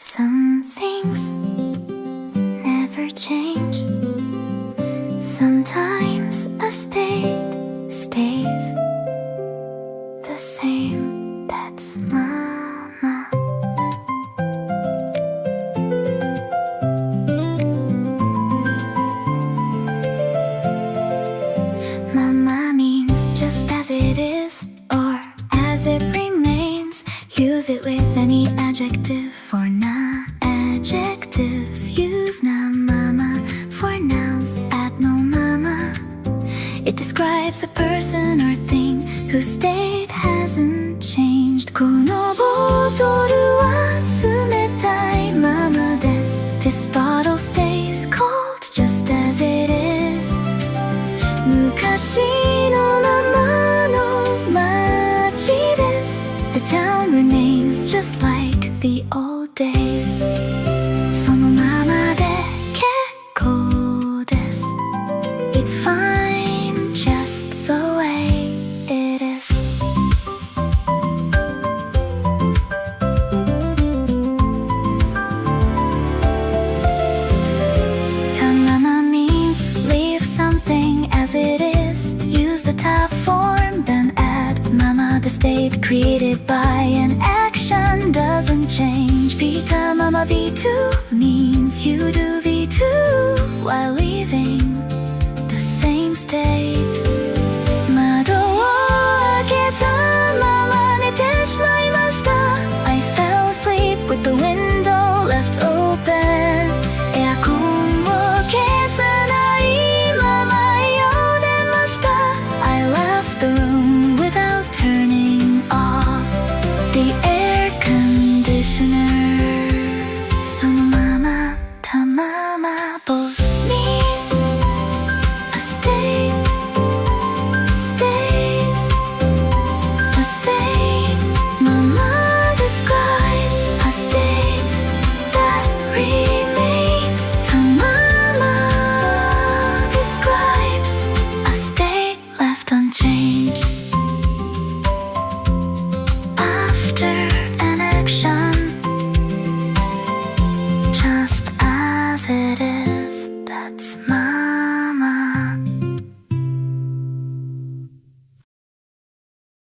Some things never change. Sometimes a state stays the same. That's mama. Mama means just as it is, or as it remains. Use it with any adjective. For na adjectives, use na mama. For nouns, add no mama. It describes a person or thing whose state hasn't changed. このボトルは冷たいままです。This bottle stays cold just as it is. 昔のままの街です。The town remains just like the old days. そのままで結構です。It's fine just the way it is. Tamama means leave something as it is. Use the ta form, then add mama. The state created by an action doesn't change. Be tamama V2 means you do V2 while